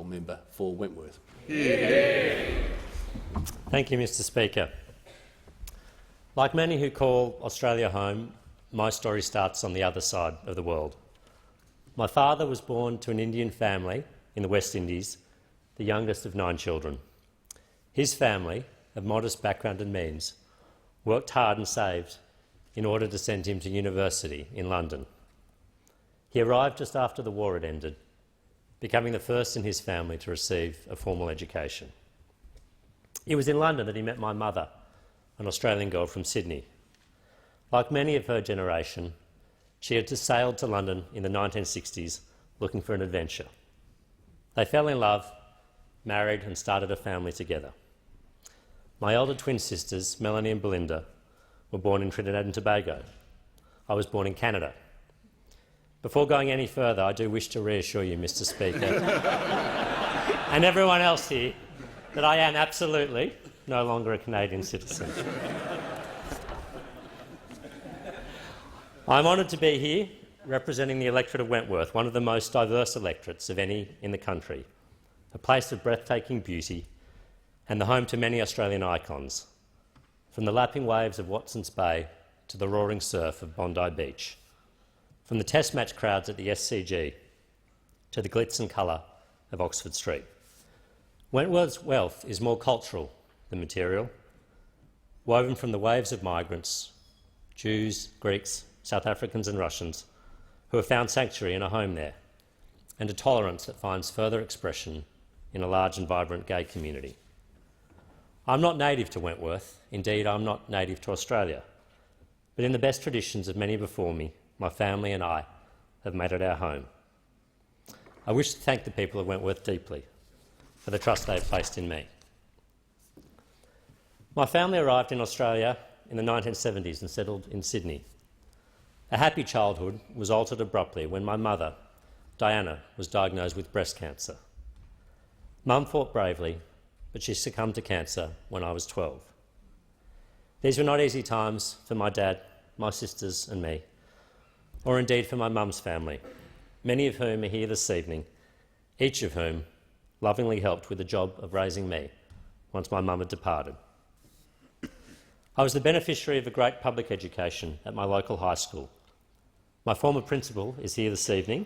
member for Wentworth. Thank you, Mr Speaker. Like many who call Australia home, my story starts on the other side of the world. My father was born to an Indian family in the West Indies, the youngest of 9 children. His family, of modest background and means, worked hard and saved in order to send him to university in London. He arrived just after the war had ended, becoming the first in his family to receive a formal education. It was in London that he met my mother, an Australian girl from Sydney. Like many of her generation, she had sailed to London in the 1960s looking for an adventure. They fell in love, married and started a family together. My elder twin sisters, Melanie and Belinda, were born in Trinidad and Tobago. I was born in Canada. Before going any further, I do wish to reassure you, Mr Speaker, and everyone else here, that I am absolutely no longer a Canadian citizen. I'm honoured to be here representing the electorate of Wentworth, one of the most diverse electorates of any in the country, a place of breathtaking beauty and the home to many Australian icons, from the lapping waves of Watson's Bay to the roaring surf of Bondi Beach, from the test match crowds at the SCG to the glitz and colour of Oxford Street. Wentworth's wealth is more cultural than material, woven from the waves of migrants, Jews, Greeks, South Africans and Russians, who have found sanctuary in a home there, and a tolerance that finds further expression in a large and vibrant gay community. I'm not native to Wentworth, indeed I'm not native to Australia, but in the best traditions of many before me, my family and I have made it our home. I wish to thank the people of Wentworth deeply for the trust they have placed in me. My family arrived in Australia in the 1970s and settled in Sydney. A happy childhood was altered abruptly when my mother, Diana, was diagnosed with breast cancer. Mum fought bravely, but she succumbed to cancer when I was 12. These were not easy times for my dad, my sisters and me, or indeed for my mum's family, many of whom are here this evening, each of whom lovingly helped with the job of raising me once my mum had departed. I was the beneficiary of a great public education at my local high school. My former principal is here this evening,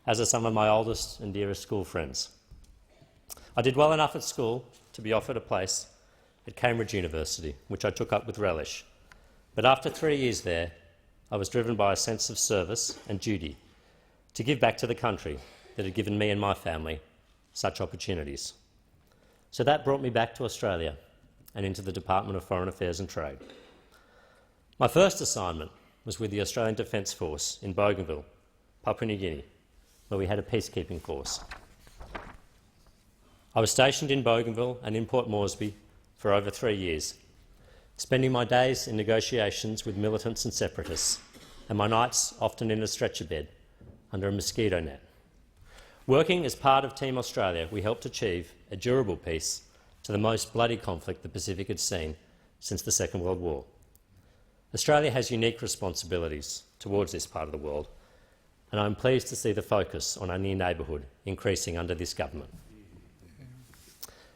as are some of my oldest and dearest school friends. I did well enough at school to be offered a place at Cambridge University, which I took up with relish. But after 3 years there, I was driven by a sense of service and duty to give back to the country that had given me and my family such opportunities. So that brought me back to Australia and into the Department of Foreign Affairs and Trade. My first assignment was with the Australian Defence Force in Bougainville, Papua New Guinea, where we had a peacekeeping force. I was stationed in Bougainville and in Port Moresby for over 3 years, spending my days in negotiations with militants and separatists, and my nights often in a stretcher bed under a mosquito net. Working as part of Team Australia, we helped achieve a durable peace to the most bloody conflict the Pacific had seen since the Second World War. Australia has unique responsibilities towards this part of the world, and I'm pleased to see the focus on our near neighbourhood increasing under this government.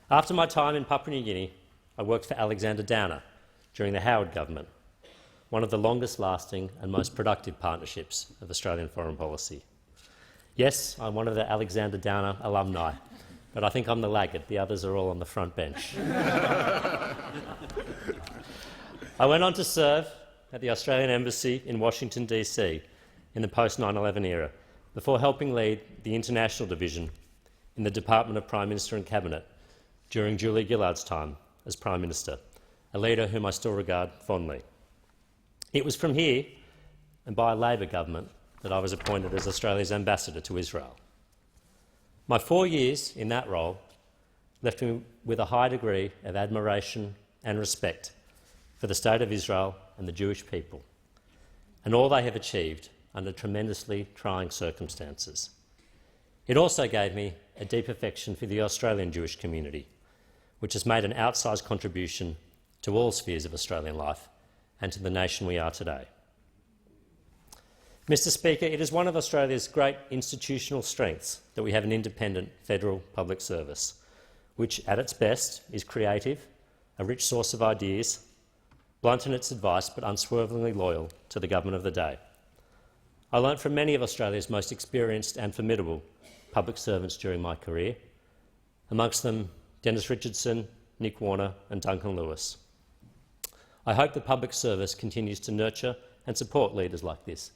After my time in Papua New Guinea, I worked for Alexander Downer during the Howard government, one of the longest-lasting and most productive partnerships of Australian foreign policy. Yes, I'm one of the Alexander Downer alumni, but I think I'm the laggard. The others are all on the front bench. I went on to serve at the Australian Embassy in Washington, DC in the post-9/11 era, before helping lead the International Division in the Department of Prime Minister and Cabinet during Julia Gillard's time as Prime Minister, a leader whom I still regard fondly. It was from here, and by a Labor government, that I was appointed as Australia's ambassador to Israel. My 4 years in that role left me with a high degree of admiration and respect for the State of Israel and the Jewish people, and all they have achieved under tremendously trying circumstances. It also gave me a deep affection for the Australian Jewish community, which has made an outsized contribution to all spheres of Australian life and to the nation we are today. Mr Speaker, it is one of Australia's great institutional strengths that we have an independent federal public service, which at its best is creative, a rich source of ideas, blunt in its advice but unswervingly loyal to the government of the day. I learnt from many of Australia's most experienced and formidable public servants during my career, amongst them Dennis Richardson, Nick Warner and Duncan Lewis. I hope the public service continues to nurture and support leaders like this,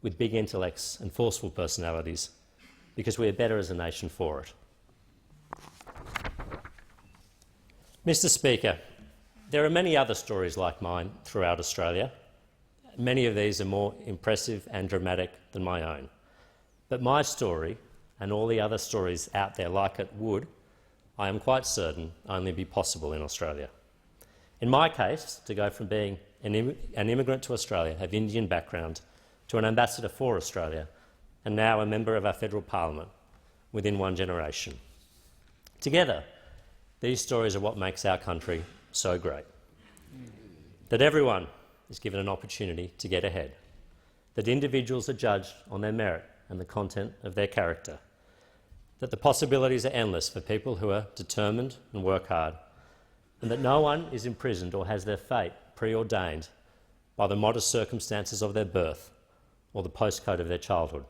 with big intellects and forceful personalities, because we are better as a nation for it. Mr Speaker, there are many other stories like mine throughout Australia. Many of these are more impressive and dramatic than my own. But my story, and all the other stories out there like it, would, I am quite certain, only be possible in Australia. In my case, to go from being an immigrant to Australia of Indian background to an ambassador for Australia, and now a member of our federal parliament within one generation. Together, these stories are what makes our country so great. That everyone is given an opportunity to get ahead. That individuals are judged on their merit and the content of their character. That the possibilities are endless for people who are determined and work hard. And that no one is imprisoned or has their fate preordained by the modest circumstances of their birth or the postcode of their childhood.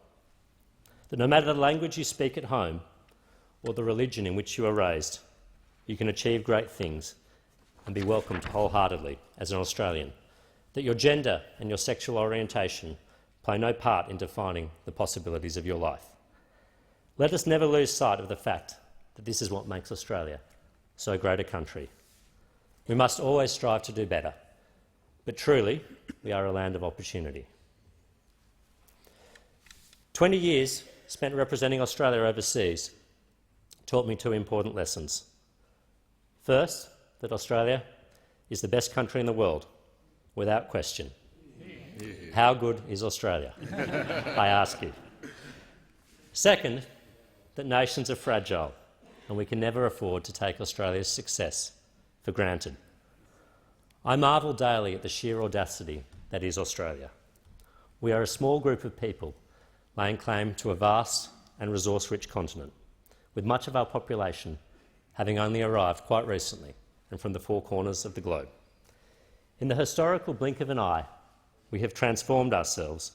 That no matter the language you speak at home or the religion in which you are raised, you can achieve great things and be welcomed wholeheartedly as an Australian. That your gender and your sexual orientation play no part in defining the possibilities of your life. Let us never lose sight of the fact that this is what makes Australia so great a country. We must always strive to do better, but truly we are a land of opportunity. 20 years spent representing Australia overseas taught me two important lessons. First, that Australia is the best country in the world, without question. How good is Australia? I ask you. Second, that nations are fragile and we can never afford to take Australia's success for granted. I marvel daily at the sheer audacity that is Australia. We are a small group of people laying claim to a vast and resource-rich continent, with much of our population having only arrived quite recently and from the four corners of the globe. In the historical blink of an eye, we have transformed ourselves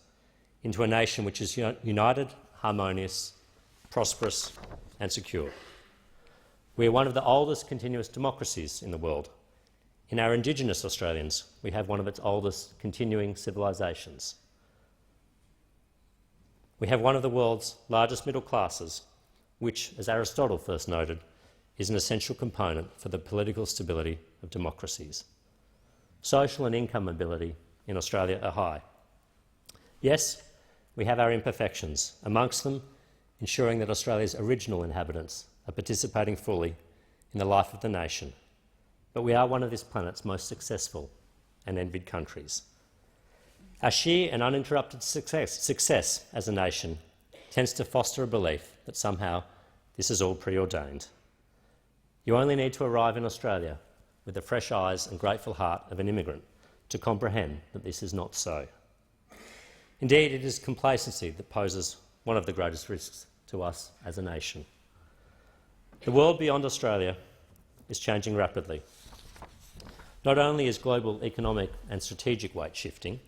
into a nation which is united, harmonious, prosperous and secure. We are one of the oldest continuous democracies in the world. In our Indigenous Australians, we have one of its oldest continuing civilisations. We have one of the world's largest middle classes, which, as Aristotle first noted, is an essential component for the political stability of democracies. Social and income mobility in Australia are high. Yes, we have our imperfections, amongst them ensuring that Australia's original inhabitants are participating fully in the life of the nation. But we are one of this planet's most successful and envied countries. Our sheer and uninterrupted success as a nation tends to foster a belief that somehow this is all preordained. You only need to arrive in Australia with the fresh eyes and grateful heart of an immigrant to comprehend that this is not so. Indeed, it is complacency that poses one of the greatest risks to us as a nation. The world beyond Australia is changing rapidly. Not only is global economic and strategic weight shifting,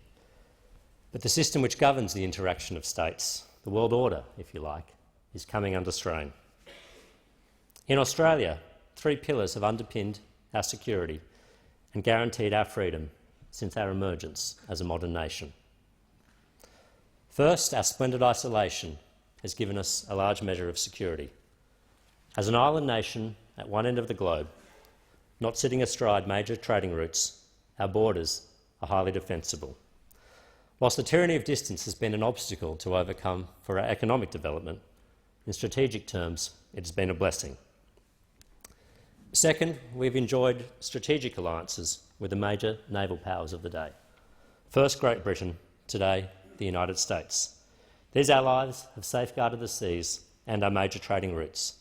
but the system which governs the interaction of states, the world order, if you like, is coming under strain. In Australia, three pillars have underpinned our security and guaranteed our freedom since our emergence as a modern nation. First, our splendid isolation has given us a large measure of security. As an island nation at one end of the globe, not sitting astride major trading routes, our borders are highly defensible. Whilst the tyranny of distance has been an obstacle to overcome for our economic development, in strategic terms, it has been a blessing. Second, we've enjoyed strategic alliances with the major naval powers of the day. First, Great Britain, today, the United States. These allies have safeguarded the seas and our major trading routes,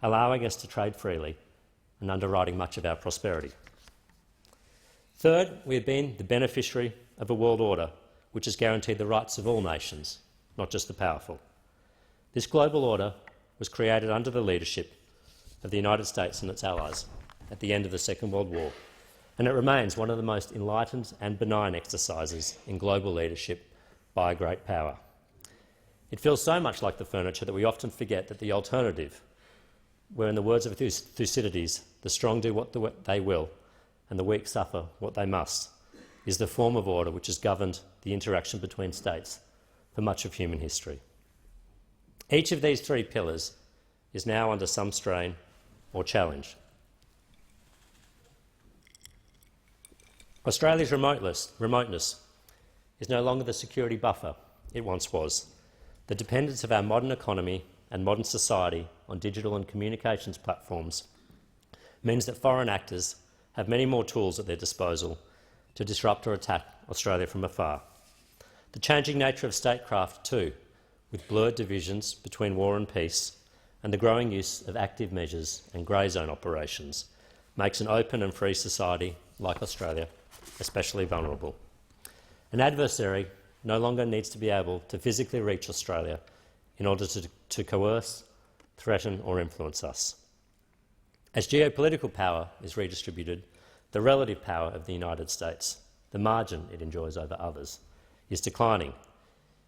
allowing us to trade freely and underwriting much of our prosperity. Third, we have been the beneficiary of a world order which has guaranteed the rights of all nations, not just the powerful. This global order was created under the leadership of the United States and its allies at the end of the Second World War, and it remains one of the most enlightened and benign exercises in global leadership by a great power. It feels so much like the furniture that we often forget that the alternative, where in the words of Thucydides, the strong do what they will and the weak suffer what they must, is the form of order which has governed the interaction between states for much of human history. Each of these three pillars is now under some strain or challenge. Australia's remoteness is no longer the security buffer it once was. The dependence of our modern economy and modern society on digital and communications platforms means that foreign actors have many more tools at their disposal to disrupt or attack Australia from afar. The changing nature of statecraft too, with blurred divisions between war and peace, and the growing use of active measures and grey zone operations, makes an open and free society like Australia especially vulnerable. An adversary no longer needs to be able to physically reach Australia in order to coerce, threaten or influence us. As geopolitical power is redistributed, the relative power of the United States, the margin it enjoys over others, is declining,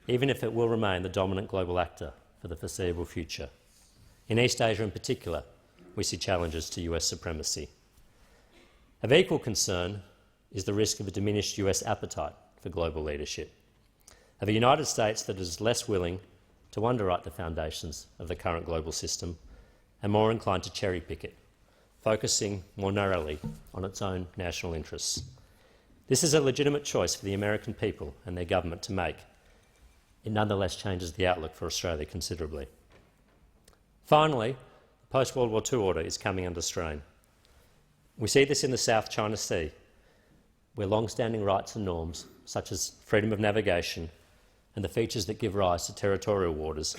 even if it will remain the dominant global actor for the foreseeable future. In East Asia in particular, we see challenges to US supremacy. Of equal concern is the risk of a diminished US appetite for global leadership, of a United States that is less willing to underwrite the foundations of the current global system and more inclined to cherry-pick it, focusing more narrowly on its own national interests. This is a legitimate choice for the American people and their government to make. It nonetheless changes the outlook for Australia considerably. Finally, the post-World War II order is coming under strain. We see this in the South China Sea, where long-standing rights and norms, such as freedom of navigation and the features that give rise to territorial waters,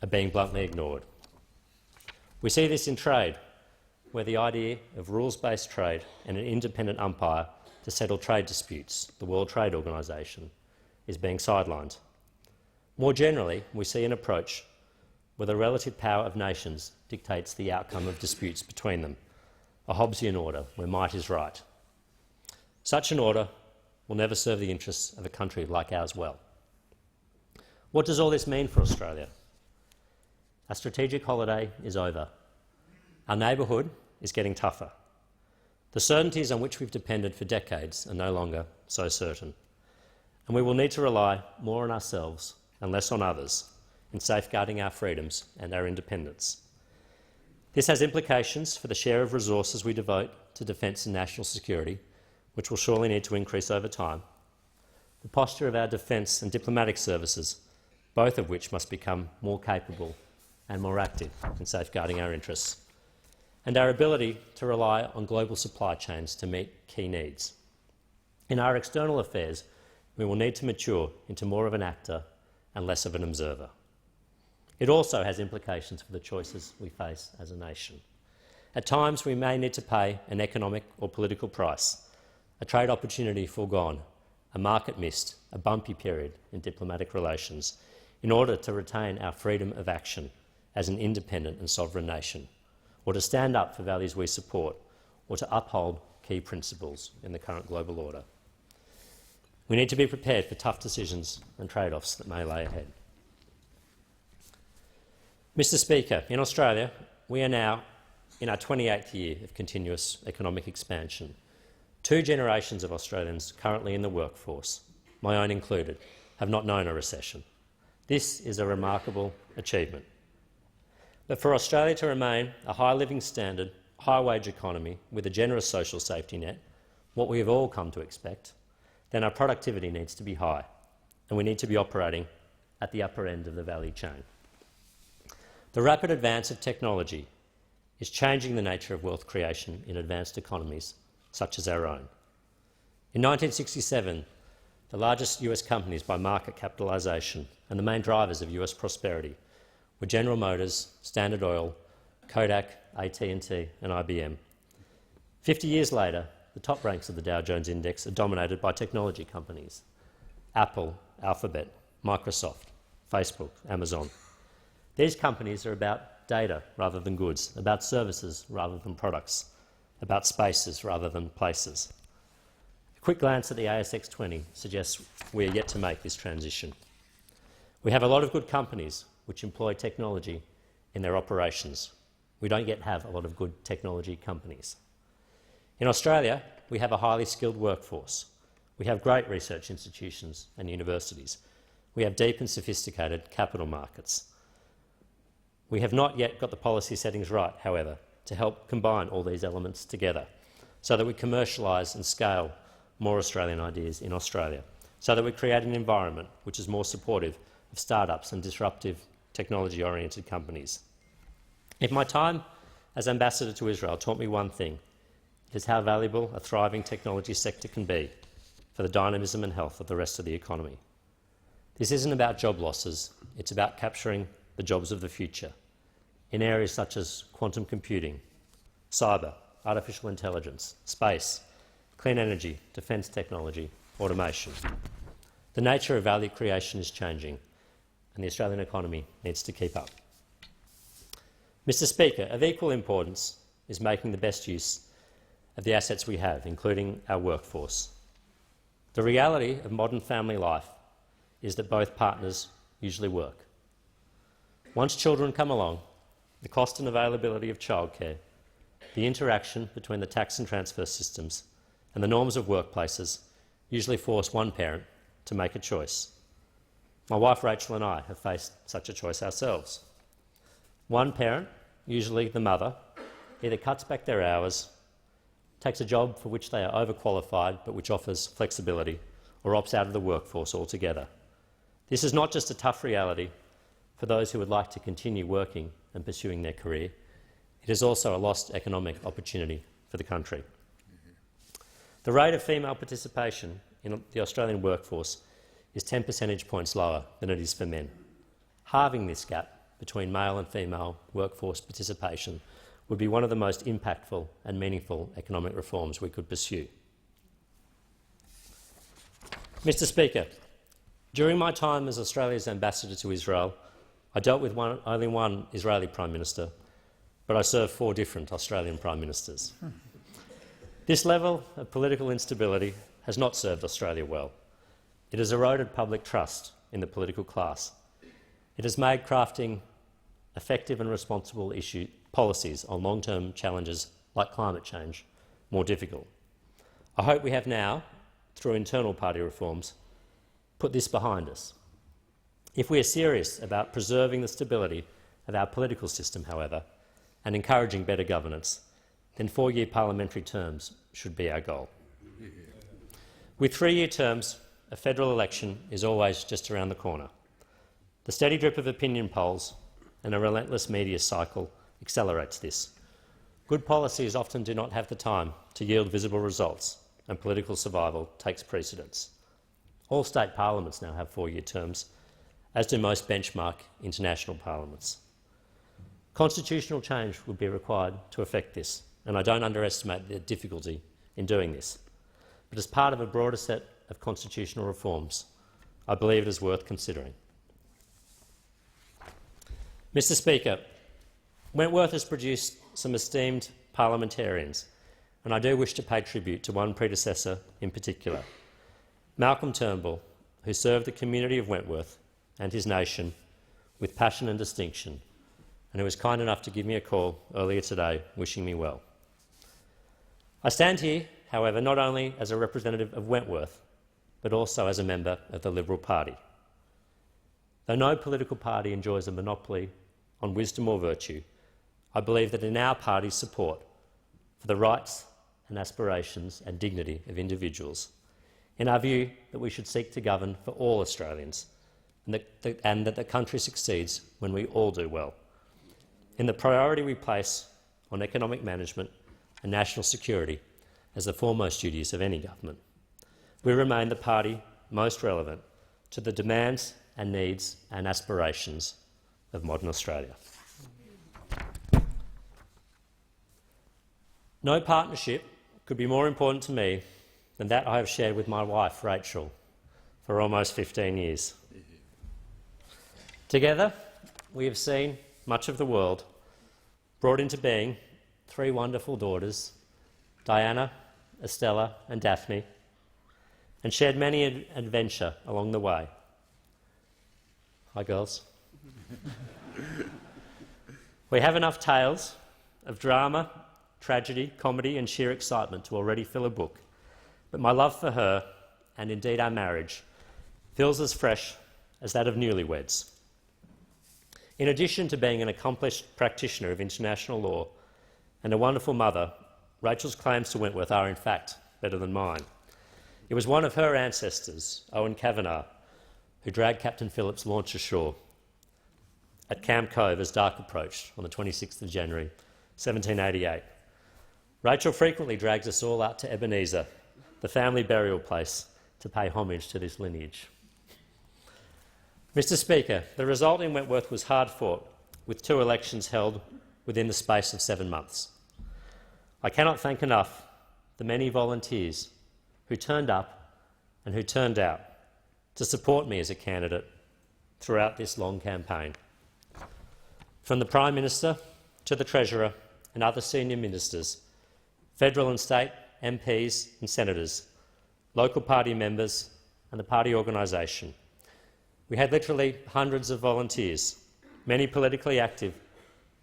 are being bluntly ignored. We see this in trade, where the idea of rules-based trade and an independent umpire to settle trade disputes, the World Trade Organization, is being sidelined. More generally, we see an approach where the relative power of nations dictates the outcome of disputes between them, a Hobbesian order where might is right. Such an order will never serve the interests of a country like ours well. What does all this mean for Australia? Our strategic holiday is over. Our neighbourhood is getting tougher. The certainties on which we've depended for decades are no longer so certain, and we will need to rely more on ourselves and less on others in safeguarding our freedoms and our independence. This has implications for the share of resources we devote to defence and national security, which will surely need to increase over time, the posture of our defence and diplomatic services, both of which must become more capable and more active in safeguarding our interests, and our ability to rely on global supply chains to meet key needs. In our external affairs, we will need to mature into more of an actor and less of an observer. It also has implications for the choices we face as a nation. At times, we may need to pay an economic or political price, a trade opportunity foregone, a market missed, a bumpy period in diplomatic relations, in order to retain our freedom of action as an independent and sovereign nation, or to stand up for values we support, or to uphold key principles in the current global order. We need to be prepared for tough decisions and trade-offs that may lay ahead. Mr. Speaker, in Australia, we are now in our 28th year of continuous economic expansion. 2 generations of Australians currently in the workforce, my own included, have not known a recession. This is a remarkable achievement. But for Australia to remain a high living standard, high-wage economy with a generous social safety net, what we have all come to expect, then our productivity needs to be high, and we need to be operating at the upper end of the value chain. The rapid advance of technology is changing the nature of wealth creation in advanced economies such as our own. In 1967, the largest US companies by market capitalisation and the main drivers of US prosperity were General Motors, Standard Oil, Kodak, AT&T and IBM. 50 years later, the top ranks of the Dow Jones Index are dominated by technology companies. Apple, Alphabet, Microsoft, Facebook, Amazon. These companies are about data rather than goods, about services rather than products, about spaces rather than places. A quick glance at the ASX 20 suggests we are yet to make this transition. We have a lot of good companies which employ technology in their operations. We don't yet have a lot of good technology companies. In Australia, we have a highly skilled workforce. We have great research institutions and universities. We have deep and sophisticated capital markets. We have not yet got the policy settings right, however, to help combine all these elements together so that we commercialise and scale more Australian ideas in Australia, so that we create an environment which is more supportive of startups and disruptive technology-oriented companies. If my time as ambassador to Israel taught me one thing, it is how valuable a thriving technology sector can be for the dynamism and health of the rest of the economy. This isn't about job losses, it's about capturing the jobs of the future in areas such as quantum computing, cyber, artificial intelligence, space, clean energy, defence technology, automation. The nature of value creation is changing, and the Australian economy needs to keep up. Mr. Speaker, of equal importance is making the best use of the assets we have, including our workforce. The reality of modern family life is that both partners usually work. Once children come along, the cost and availability of childcare, the interaction between the tax and transfer systems, and the norms of workplaces usually force one parent to make a choice. My wife Rachel and I have faced such a choice ourselves. One parent, usually the mother, either cuts back their hours, takes a job for which they are overqualified but which offers flexibility, or opts out of the workforce altogether. This is not just a tough reality for those who would like to continue working and pursuing their career, it is also a lost economic opportunity for the country. The rate of female participation in the Australian workforce is 10 percentage points lower than it is for men. Halving this gap between male and female workforce participation would be one of the most impactful and meaningful economic reforms we could pursue. Mr. Speaker, during my time as Australia's ambassador to Israel, I dealt with only one Israeli Prime Minister, but I served 4 different Australian Prime Ministers. This level of political instability has not served Australia well. It has eroded public trust in the political class. It has made crafting effective and responsible policies on long-term challenges like climate change more difficult. I hope we have now, through internal party reforms, put this behind us. If we are serious about preserving the stability of our political system, however, and encouraging better governance, then 4-year parliamentary terms should be our goal. With 3-year terms, a federal election is always just around the corner. The steady drip of opinion polls and a relentless media cycle accelerates this. Good policies often do not have the time to yield visible results, and political survival takes precedence. All state parliaments now have 4-year terms, as do most benchmark international parliaments. Constitutional change would be required to effect this, and I don't underestimate the difficulty in doing this. But as part of a broader set of constitutional reforms, I believe it is worth considering. Mr. Speaker, Wentworth has produced some esteemed parliamentarians, and I do wish to pay tribute to one predecessor in particular, Malcolm Turnbull, who served the community of Wentworth and his nation with passion and distinction, and who was kind enough to give me a call earlier today wishing me well. I stand here, however, not only as a representative of Wentworth, but also as a member of the Liberal Party. Though no political party enjoys a monopoly on wisdom or virtue, I believe that in our party's support for the rights and aspirations and dignity of individuals, in our view that we should seek to govern for all Australians, and that the country succeeds when we all do well, in the priority we place on economic management and national security as the foremost duties of any government, we remain the party most relevant to the demands and needs and aspirations of modern Australia. No partnership could be more important to me than that I have shared with my wife, Rachel, for almost 15 years. Together, we have seen much of the world, brought into being 3 wonderful daughters, Diana, Estella and Daphne, and shared many an adventure along the way. Hi, girls. We have enough tales of drama, tragedy, comedy and sheer excitement to already fill a book, but my love for her, and indeed our marriage, feels as fresh as that of newlyweds. In addition to being an accomplished practitioner of international law and a wonderful mother, Rachel's claims to Wentworth are in fact better than mine. It was one of her ancestors, Owen Kavanagh, who dragged Captain Phillips' launch ashore at Camp Cove as dark approached on the 26th of January 1788. Rachel frequently drags us all out to Ebenezer, the family burial place, to pay homage to this lineage. Mr Speaker, the result in Wentworth was hard fought, with 2 elections held within the space of 7 months. I cannot thank enough the many volunteers who turned up and who turned out to support me as a candidate throughout this long campaign. From the Prime Minister to the Treasurer and other senior ministers, federal and state MPs and senators, local party members and the party organisation. We had literally hundreds of volunteers, many politically active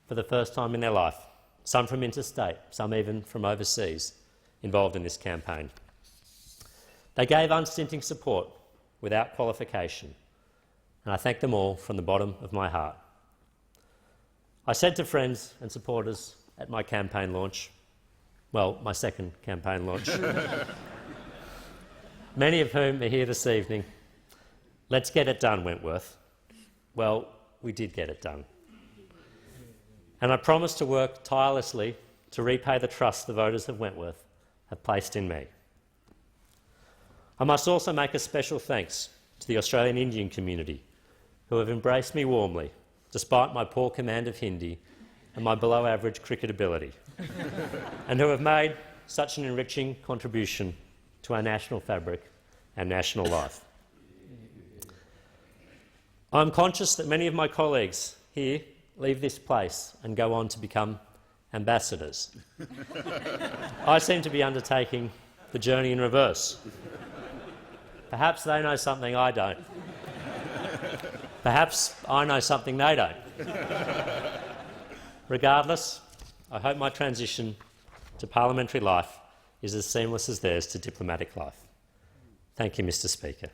for the first time in their life, some from interstate, some even from overseas, involved in this campaign. They gave unstinting support without qualification, and I thank them all from the bottom of my heart. I said to friends and supporters at my campaign launch, well, my second campaign launch, many of whom are here this evening, let's get it done, Wentworth. Well, we did get it done. And I promise to work tirelessly to repay the trust the voters of Wentworth have placed in me. I must also make a special thanks to the Australian Indian community, who have embraced me warmly, despite my poor command of Hindi and my below-average cricket ability, and who have made such an enriching contribution to our national fabric and national life. I'm conscious that many of my colleagues here leave this place and go on to become ambassadors. I seem to be undertaking the journey in reverse. Perhaps they know something I don't. Perhaps I know something they don't. Regardless, I hope my transition to parliamentary life is as seamless as theirs to diplomatic life. Thank you, Mr Speaker.